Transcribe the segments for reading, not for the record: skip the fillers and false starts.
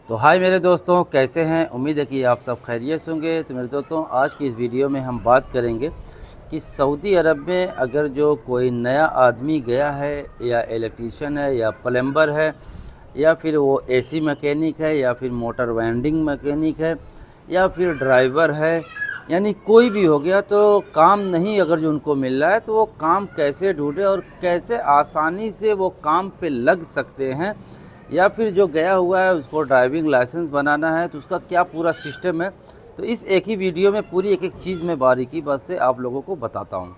तो हाय मेरे दोस्तों, कैसे हैं। उम्मीद है कि आप सब खैरियत से होंगे। तो मेरे दोस्तों, आज की इस वीडियो में हम बात करेंगे कि सऊदी अरब में अगर जो कोई नया आदमी गया है, या इलेक्ट्रीशियन है, या प्लम्बर है, या फिर वो एसी मैकेनिक है, या फिर मोटर वाइंडिंग मैकेनिक है, या फिर ड्राइवर है, यानी कोई भी हो गया, तो काम नहीं अगर जो उनको मिल रहा है तो वो काम कैसे ढूंढे और कैसे आसानी से वो काम पे लग सकते हैं। या फिर जो गया हुआ है उसको ड्राइविंग लाइसेंस बनाना है तो उसका क्या पूरा सिस्टम है। तो इस एक ही वीडियो में पूरी एक एक चीज़ में बारीकी बात से आप लोगों को बताता हूँ।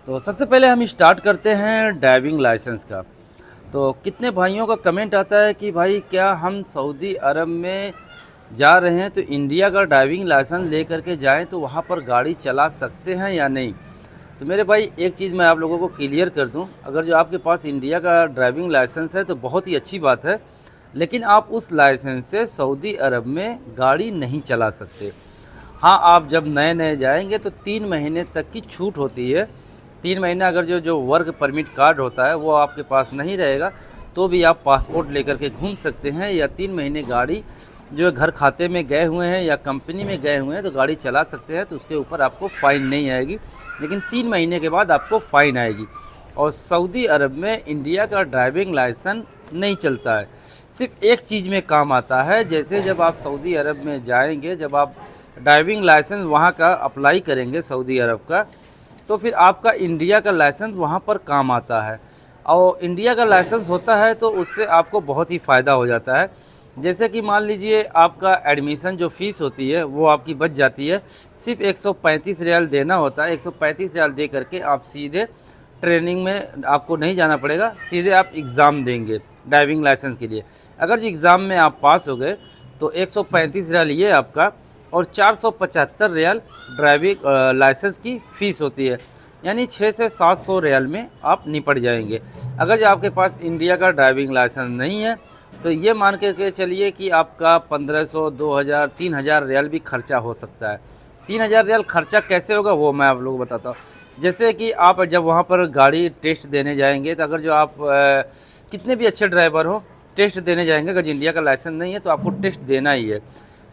तो सबसे पहले हम स्टार्ट करते हैं ड्राइविंग लाइसेंस का। तो कितने भाइयों का कमेंट आता है कि भाई क्या हम सऊदी अरब में जा रहे हैं तो इंडिया का ड्राइविंग लाइसेंस ले करके जाएं तो वहाँ पर गाड़ी चला सकते हैं या नहीं। तो मेरे भाई, एक चीज़ मैं आप लोगों को क्लियर कर दूं, अगर जो आपके पास इंडिया का ड्राइविंग लाइसेंस है तो बहुत ही अच्छी बात है, लेकिन आप उस लाइसेंस से सऊदी अरब में गाड़ी नहीं चला सकते। हाँ, आप जब नए नए जाएंगे तो 3 महीने तक की छूट होती है। 3 महीना अगर जो जो वर्क परमिट कार्ड होता है वो आपके पास नहीं रहेगा तो भी आप पासपोर्ट लेकर के घूम सकते हैं, या 3 महीने गाड़ी जो है घर खाते में गए हुए हैं या कंपनी में गए हुए हैं तो गाड़ी चला सकते हैं। तो उसके ऊपर आपको फ़ाइन नहीं आएगी, लेकिन 3 महीने के बाद आपको फ़ाइन आएगी। और सऊदी अरब में इंडिया का ड्राइविंग लाइसेंस नहीं चलता है, सिर्फ एक चीज़ में काम आता है। जैसे जब आप सऊदी अरब में जाएंगे, जब आप ड्राइविंग लाइसेंस वहाँ का अप्लाई करेंगे सऊदी अरब का, तो फिर आपका इंडिया का लाइसेंस वहाँ पर काम आता है। और इंडिया का लाइसेंस होता है तो उससे आपको बहुत ही फ़ायदा हो जाता है। जैसे कि मान लीजिए आपका एडमिशन जो फ़ीस होती है वो आपकी बच जाती है। सिर्फ 135 रियाल देना होता है। 135 रियाल दे करके आप सीधे ट्रेनिंग में आपको नहीं जाना पड़ेगा, सीधे आप एग्ज़ाम देंगे ड्राइविंग लाइसेंस के लिए। अगर जो एग्ज़ाम में आप पास हो गए तो 135 रियाल ये आपका, और 475 रियाल ड्राइविंग लाइसेंस की फ़ीस होती है, यानी 600 से 700 रियाल में आप निपट जाएंगे। अगर जो आपके पास इंडिया का ड्राइविंग लाइसेंस नहीं है तो ये मान के चलिए कि आपका 1500, 2000, 3000 रियाल भी खर्चा हो सकता है। 3000 रियाल खर्चा कैसे होगा वो मैं आप लोगों को बताता हूँ। जैसे कि आप जब वहाँ पर गाड़ी टेस्ट देने जाएंगे तो अगर जो आप कितने भी अच्छे ड्राइवर हो, टेस्ट देने जाएंगे, अगर इंडिया का लाइसेंस नहीं है तो आपको टेस्ट देना ही है।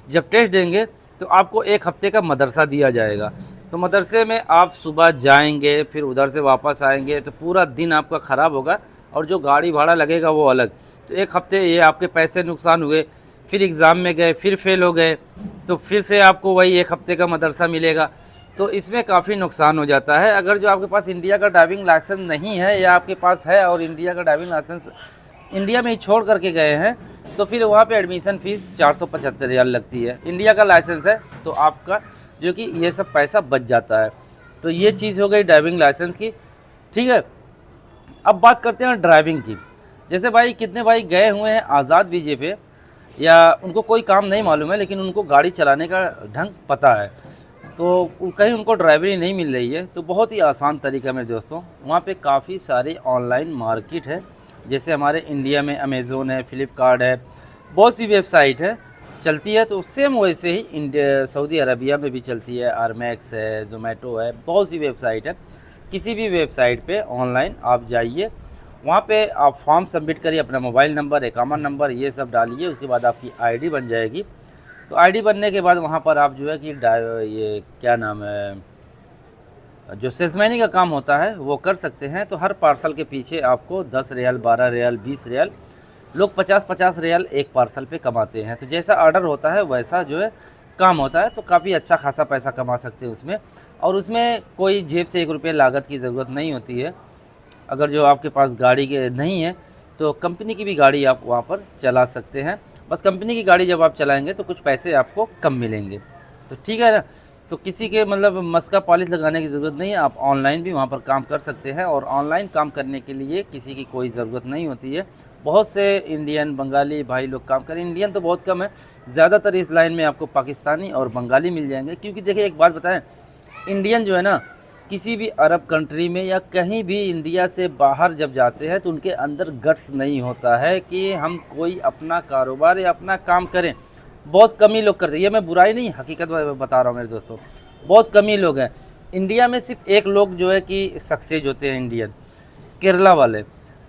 जब टेस्ट देंगे तो आपको 1 हफ्ते का मदरसा दिया जाएगा। तो मदरसे में आप सुबह जाएंगे, फिर उधर से वापस आएंगे, तो पूरा दिन आपका ख़राब होगा, और जो गाड़ी भाड़ा लगेगा वो अलग। तो 1 हफ्ते ये आपके पैसे नुकसान हुए। फिर एग्ज़ाम में गए, फिर फेल हो गए, तो फिर से आपको वही 1 हफ्ते का मदरसा मिलेगा। तो इसमें काफ़ी नुकसान हो जाता है। अगर जो आपके पास इंडिया का ड्राइविंग लाइसेंस नहीं है, या आपके पास है और इंडिया का ड्राइविंग लाइसेंस इंडिया में ही छोड़ करके गए हैं, तो फिर वहाँ पे एडमिशन फ़ीस 475 रियाल लगती है। इंडिया का लाइसेंस है तो आपका जो कि ये सब पैसा बच जाता है। तो ये चीज़ हो गई ड्राइविंग लाइसेंस की। ठीक है, अब बात करते हैं ड्राइविंग की। जैसे भाई कितने भाई गए हुए हैं आज़ाद वीजे पे, या उनको कोई काम नहीं मालूम है लेकिन उनको गाड़ी चलाने का ढंग पता है, तो कहीं उनको ड्राइवरी नहीं मिल रही है, तो बहुत ही आसान तरीका है मेरे दोस्तों। वहाँ पे काफ़ी सारे ऑनलाइन मार्केट है। जैसे हमारे इंडिया में अमेज़ोन है, फ्लिपकार्ट है, बहुत सी वेबसाइट है चलती है। तो सेम वैसे ही इंडिया सऊदी अरबिया में भी चलती है। आरमैक्स है, जोमेटो है, बहुत सी वेबसाइट है। किसी भी वेबसाइट पे ऑनलाइन आप जाइए, वहाँ पे आप फॉर्म सबमिट करिए, अपना मोबाइल नंबर, अकाउंट नंबर ये सब डालिए, उसके बाद आपकी आईडी बन जाएगी। तो आईडी बनने के बाद वहाँ पर आप जो है कि ये क्या नाम है, जो सेल्समैनी का काम होता है वो कर सकते हैं। तो हर पार्सल के पीछे आपको 10 रियाल, 12 रियाल, 20 रियाल, लोग 50-50 रियाल एक पार्सल पे कमाते हैं। तो जैसा ऑर्डर होता है वैसा जो है काम होता है। तो काफ़ी अच्छा खासा पैसा कमा सकते हैं उसमें, और उसमें कोई जेब से 1 रुपये लागत की ज़रूरत नहीं होती है। अगर जो आपके पास गाड़ी के नहीं है तो कंपनी की भी गाड़ी आप वहाँ पर चला सकते हैं। बस कंपनी की गाड़ी जब आप चलाएंगे तो कुछ पैसे आपको कम मिलेंगे। तो ठीक है ना। तो किसी के मतलब मस्का पॉलिश लगाने की ज़रूरत नहीं है, आप ऑनलाइन भी वहाँ पर काम कर सकते हैं। और ऑनलाइन काम करने के लिए किसी की कोई ज़रूरत नहीं होती है। बहुत से इंडियन, बंगाली भाई लोग काम करें। इंडियन तो बहुत कम है, ज़्यादातर इस लाइन में आपको पाकिस्तानी और बंगाली मिल जाएंगे। क्योंकि देखिए एक बात बताएं, इंडियन जो है ना, किसी भी अरब कंट्री में या कहीं भी इंडिया से बाहर जब जाते हैं तो उनके अंदर गट्स नहीं होता है कि हम कोई अपना कारोबार या अपना काम करें। बहुत कम ही लोग करते हैं। ये मैं बुराई नहीं, हकीकत बता रहा हूँ मेरे दोस्तों, बहुत कम ही लोग हैं। इंडिया में सिर्फ एक लोग जो है कि सक्सेस होते हैं इंडियन, केरला वाले।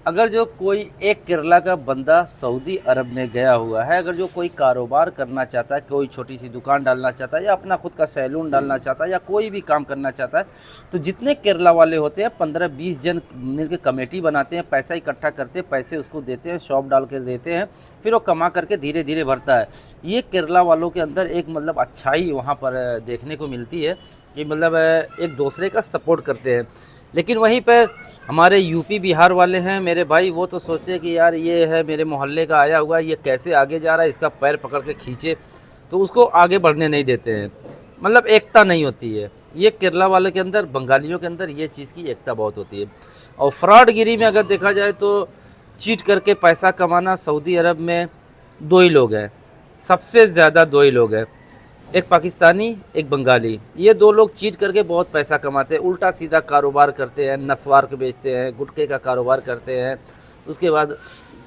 अगर जो कोई एक केरला का बंदा सऊदी अरब में गया हुआ है, अगर जो कोई कारोबार करना चाहता है, कोई छोटी सी दुकान डालना चाहता है या अपना खुद का सैलून डालना चाहता है या कोई भी काम करना चाहता है, तो जितने केरला वाले होते हैं 15-20 जन मिलकर कमेटी बनाते हैं, पैसा इकट्ठा करते हैं, पैसे उसको देते हैं, शॉप डाल के देते हैं, फिर वो कमा करके धीरे धीरे भरता है। ये केरला वालों के अंदर एक मतलब अच्छाई वहाँ पर देखने को मिलती है कि मतलब एक दूसरे का सपोर्ट करते हैं। लेकिन वहीं पर हमारे यूपी बिहार वाले हैं मेरे भाई, वो तो सोचते हैं कि यार ये है मेरे मोहल्ले का आया हुआ, ये कैसे आगे जा रहा है, इसका पैर पकड़ के खींचे, तो उसको आगे बढ़ने नहीं देते हैं। मतलब एकता नहीं होती है। ये केरला वाले के अंदर, बंगालियों के अंदर ये चीज़ की एकता बहुत होती है। और फ्रॉडगिरी में अगर देखा जाए तो चीट करके पैसा कमाना सऊदी अरब में दो ही लोग हैं, सबसे ज़्यादा दो ही लोग हैं, एक पाकिस्तानी एक बंगाली। ये दो लोग चीट करके बहुत पैसा कमाते हैं, उल्टा सीधा कारोबार करते हैं, नस्वार के बेचते हैं, गुटखे का कारोबार करते हैं, उसके बाद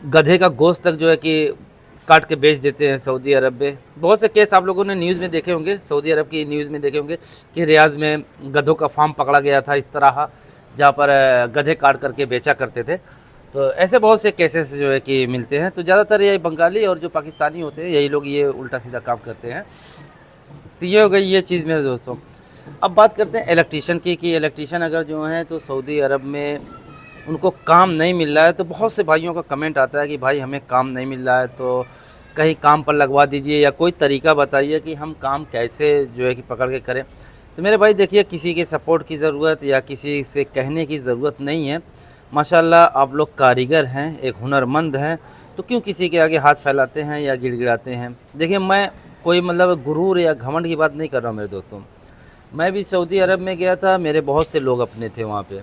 गधे का गोश्त तक जो है कि काट के बेच देते हैं सऊदी अरब में। बहुत से केस आप लोगों ने न्यूज़ में देखे होंगे, सऊदी अरब की न्यूज़ में देखे होंगे कि रियाज में गधों का फार्म पकड़ा गया था इस तरह, जहाँ पर गधे काट करके बेचा करते थे। तो ऐसे बहुत से केसेस जो है कि मिलते हैं। तो ज़्यादातर यही बंगाली और जो पाकिस्तानी होते हैं यही लोग ये उल्टा सीधा काम करते हैं। तो ये हो गई ये चीज़ मेरे दोस्तों। अब बात करते हैं इलेक्ट्रीशियन की, कि इलेक्ट्रीशियन अगर जो हैं तो सऊदी अरब में उनको काम नहीं मिल रहा है, तो बहुत से भाइयों का कमेंट आता है कि भाई हमें काम नहीं मिल रहा है, तो कहीं काम पर लगवा दीजिए या कोई तरीका बताइए कि हम काम कैसे जो है कि पकड़ के करें। तो मेरे भाई देखिए, किसी के सपोर्ट की ज़रूरत या किसी से कहने की ज़रूरत नहीं है। माशाल्लाह आप लोग कारीगर हैं, एक हुनरमंद हैं, तो क्यों किसी के आगे हाथ फैलाते हैं या गिड़गिड़ाते हैं। देखिए, मैं कोई मतलब गुरूर या घमंड की बात नहीं कर रहा हूँ मेरे दोस्तों। मैं भी सऊदी अरब में गया था, मेरे बहुत से लोग अपने थे वहाँ पे,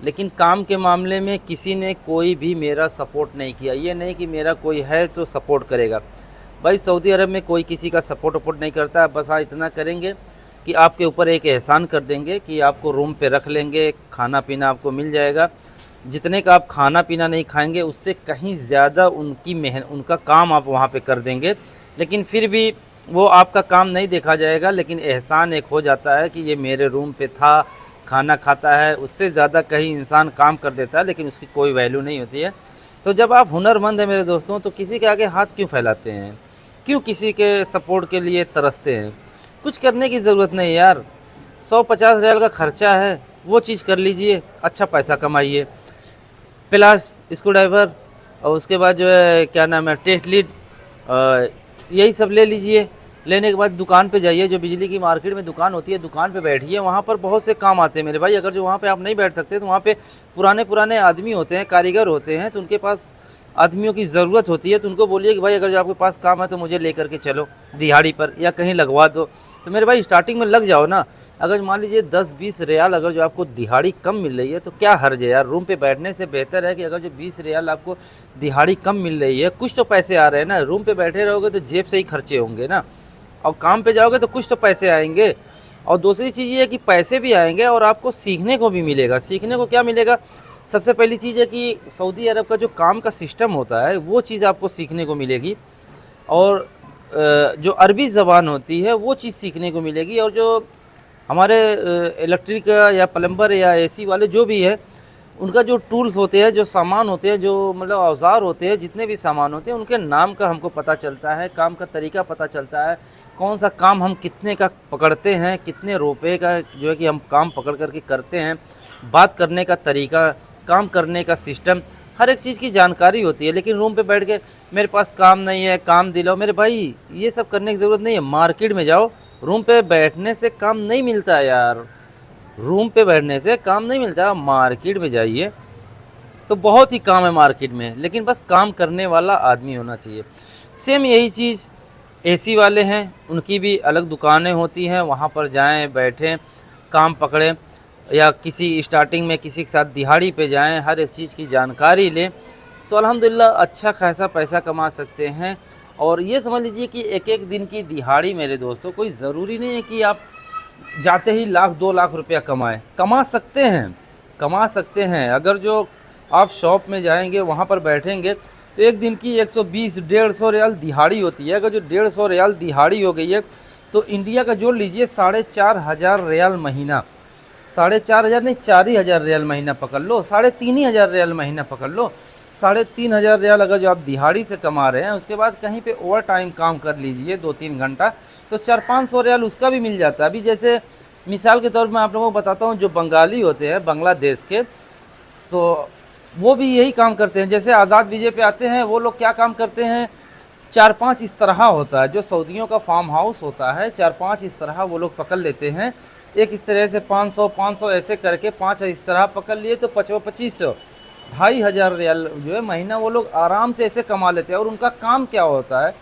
लेकिन काम के मामले में किसी ने कोई भी मेरा सपोर्ट नहीं किया। ये नहीं कि मेरा कोई है तो सपोर्ट करेगा। भाई सऊदी अरब में कोई किसी का सपोर्ट वपोर्ट नहीं करता। बस हाँ इतना करेंगे कि आपके ऊपर एक एहसान कर देंगे कि आपको रूम पे रख लेंगे, खाना पीना आपको मिल जाएगा। जितने का आप खाना पीना नहीं खाएंगे उससे कहीं ज़्यादा उनका काम आप वहाँ पे कर देंगे, लेकिन फिर भी वो आपका काम नहीं देखा जाएगा। लेकिन एहसान एक हो जाता है कि ये मेरे रूम पे था, खाना खाता है। उससे ज़्यादा कहीं इंसान काम कर देता है लेकिन उसकी कोई वैल्यू नहीं होती है। तो जब आप हुनरमंद हैं मेरे दोस्तों, तो किसी के आगे हाथ क्यों फैलाते हैं, क्यों किसी के सपोर्ट के लिए तरसते हैं। कुछ करने की ज़रूरत नहीं यार, 150 रियाल का ख़र्चा है, वो चीज़ कर लीजिए, अच्छा पैसा कमाइए। प्लस स्क्रू ड्राइवर और उसके बाद जो है क्या नाम है, टेस्ट लीड, यही सब ले लीजिए। लेने के बाद दुकान पे जाइए, जो बिजली की मार्केट में दुकान होती है, दुकान पे बैठिए। वहाँ पर बहुत से काम आते हैं मेरे भाई। अगर जो वहाँ पे आप नहीं बैठ सकते तो वहाँ पे पुराने आदमी होते हैं, कारीगर होते हैं, तो उनके पास आदमियों की ज़रूरत होती है। तो उनको बोलिए कि भाई अगर जो आपके पास काम है तो मुझे लेकर के चलो दिहाड़ी पर या कहीं लगवा दो। तो मेरे भाई स्टार्टिंग में लग जाओ ना। अगर मान लीजिए 10-20 रियाल अगर जो आपको दिहाड़ी कम मिल रही है तो क्या हर्ज है यार। रूम पे बैठने से बेहतर है कि अगर जो 20 रियाल आपको दिहाड़ी कम मिल रही है, कुछ तो पैसे आ रहे हैं ना। रूम पे बैठे रहोगे तो जेब से ही खर्चे होंगे ना, और काम पे जाओगे तो कुछ तो पैसे आएंगे। और दूसरी चीज़ ये है कि पैसे भी आएंगे और आपको सीखने को भी मिलेगा। सीखने को क्या मिलेगा, सबसे पहली चीज़ है कि सऊदी अरब का जो काम का सिस्टम होता है वो चीज़ आपको सीखने को मिलेगी, और जो अरबी ज़बान होती है वो चीज़ सीखने को मिलेगी। और जो हमारे इलेक्ट्रिक या प्लम्बर या एसी वाले जो भी है, उनका जो टूल्स होते हैं, जो सामान होते हैं, जो मतलब औजार होते हैं, जितने भी सामान होते हैं, उनके नाम का हमको पता चलता है, काम का तरीका पता चलता है, कौन सा काम हम कितने का पकड़ते हैं, कितने रुपए का जो है कि हम काम पकड़ करके करते हैं, बात करने का तरीका, काम करने का सिस्टम, हर एक चीज़ की जानकारी होती है। लेकिन रूम पे बैठ के मेरे पास काम नहीं है, काम दिलाओ, मेरे भाई ये सब करने की ज़रूरत नहीं है। मार्केट में जाओ, रूम पे बैठने से काम नहीं मिलता यार, रूम पे बैठने से काम नहीं मिलता। मार्केट में जाइए तो बहुत ही काम है मार्केट में, लेकिन बस काम करने वाला आदमी होना चाहिए। सेम यही चीज़ एसी वाले हैं, उनकी भी अलग दुकानें होती हैं, वहाँ पर जाएं, बैठें, काम पकड़ें, या किसी स्टार्टिंग में किसी के साथ दिहाड़ी पे जाएं, हर एक चीज़ की जानकारी लें, तो अल्हम्दुलिल्लाह अच्छा खासा पैसा कमा सकते हैं। और ये समझ लीजिए कि एक एक दिन की दिहाड़ी मेरे दोस्तों, कोई ज़रूरी नहीं है कि आप जाते ही 1-2 लाख रुपया कमाएं। कमा सकते हैं, कमा सकते हैं। अगर जो आप शॉप में जाएंगे, वहाँ पर बैठेंगे, तो एक दिन की 120-150 रियाल दिहाड़ी होती है। अगर जो 150 रियाल दिहाड़ी हो गई है तो इंडिया का जोड़ लीजिए 4,500 रियाल महीना, 4,500 नहीं 4,000 रियाल महीना पकड़ लो, 3,500 रियाल महीना पकड़ लो। 3,500 रियाल अगर जो आप दिहाड़ी से कमा रहे हैं, उसके बाद कहीं पे ओवर टाइम काम कर लीजिए 2-3 घंटा, तो 400-500 रियाल उसका भी मिल जाता है। अभी जैसे मिसाल के तौर पर मैं आप लोगों को बताता हूँ, जो बंगाली होते हैं बांग्लादेश के, तो वो भी यही काम करते हैं। जैसे आज़ाद विजय पे आते हैं, वो लोग क्या काम करते हैं, 4-5 इस तरह होता है, जो सऊदियों का फार्म हाउस होता है, 4-5 इस तरह वो लोग पकड़ लेते हैं। एक इस तरह से 500-500 ऐसे करके 5 इस तरह पकड़ लिए तो 2500 2,500 रियाल जो है महीना वो लोग आराम से ऐसे कमा लेते हैं। और उनका काम क्या होता है,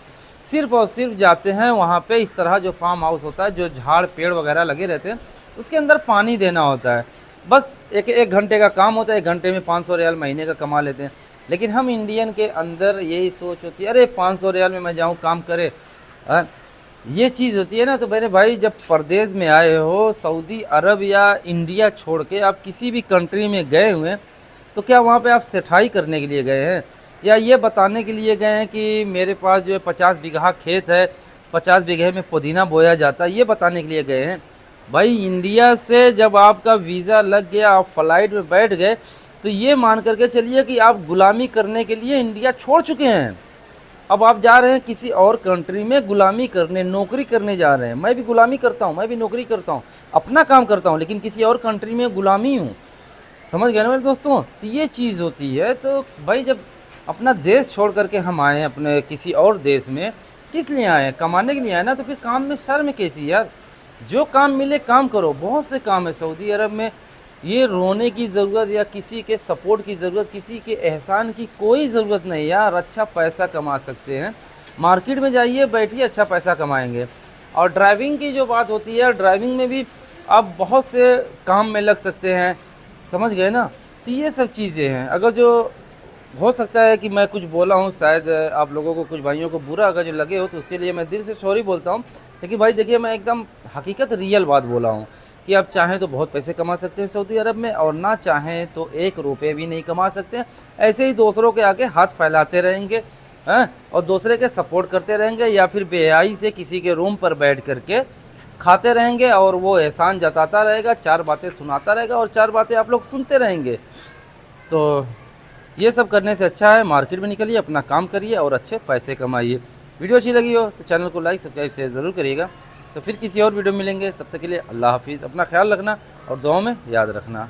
सिर्फ़ और सिर्फ जाते हैं वहाँ पे, इस तरह जो फार्म हाउस होता है, जो झाड़ पेड़ वगैरह लगे रहते हैं, उसके अंदर पानी देना होता है। बस एक घंटे का काम होता है, 1 घंटे में 500 रियाल महीने का कमा लेते हैं। लेकिन हम इंडियन के अंदर यही सोच होती है, अरे 500 रियाल में मैं जाऊँ काम करे, ये चीज़ होती है ना। तो मेरे भाई, जब परदेश में आए हो, सऊदी अरब या इंडिया छोड़ के आप किसी भी कंट्री में गए हुए हैं, तो क्या वहाँ पे आप सेठाई करने के लिए गए हैं, या ये बताने के लिए गए हैं कि मेरे पास जो है 50 बीघा खेत है, 50 बीघे में पुदीना बोया जाता है, ये बताने के लिए गए हैं? भाई, इंडिया से जब आपका वीज़ा लग गया, आप फ्लाइट में बैठ गए, तो ये मान करके चलिए कि आप गुलामी करने के लिए इंडिया छोड़ चुके हैं। अब आप जा रहे हैं किसी और कंट्री में गुलामी करने, नौकरी करने जा रहे हैं। मैं भी गुलामी करता हूँ, मैं भी नौकरी करता हूँ, अपना काम करता हूँ, लेकिन किसी और कंट्री में गुलामी हूँ। समझ गए ना मेरे दोस्तों? तो ये चीज़ होती है। तो भाई, जब अपना देश छोड़ करके हम आए अपने किसी और देश में, किस लिए आए हैं? कमाने के लिए आए ना, तो फिर काम में शर्म कैसी यार? जो काम मिले काम करो। बहुत से काम है सऊदी अरब में, ये रोने की ज़रूरत या किसी के सपोर्ट की ज़रूरत, किसी के एहसान की कोई ज़रूरत नहीं यार। अच्छा पैसा कमा सकते हैं, मार्केट में जाइए, बैठिए, अच्छा पैसा कमाएंगे। और ड्राइविंग की जो बात होती है, ड्राइविंग में भी आप बहुत से काम में लग सकते हैं। समझ गए ना? तो ये सब चीज़ें हैं। अगर जो हो सकता है कि मैं कुछ बोला हूँ, शायद आप लोगों को, कुछ भाइयों को बुरा अगर जो लगे हो, तो उसके लिए मैं दिल से सॉरी बोलता हूँ। लेकिन भाई देखिए, मैं एकदम हकीकत, रियल बात बोला हूँ कि आप चाहें तो बहुत पैसे कमा सकते हैं सऊदी अरब में, और ना चाहें तो 1 रुपये भी नहीं कमा सकते। ऐसे ही दूसरों के आगे हाथ फैलाते रहेंगे, हैं, और दूसरे के सपोर्ट करते रहेंगे, या फिर बेहयाई से किसी के रूम पर बैठ करके खाते रहेंगे, और वो एहसान जताता रहेगा, 4 बातें सुनाता रहेगा, और 4 बातें आप लोग सुनते रहेंगे। तो ये सब करने से अच्छा है मार्केट में निकलिए, अपना काम करिए और अच्छे पैसे कमाइए। वीडियो अच्छी लगी हो तो चैनल को लाइक, सब्सक्राइब, शेयर ज़रूर करिएगा। तो फिर किसी और वीडियो मिलेंगे, तब तक के लिए अल्लाह हाफिज़। अपना ख्याल रखना और दुआओं में याद रखना।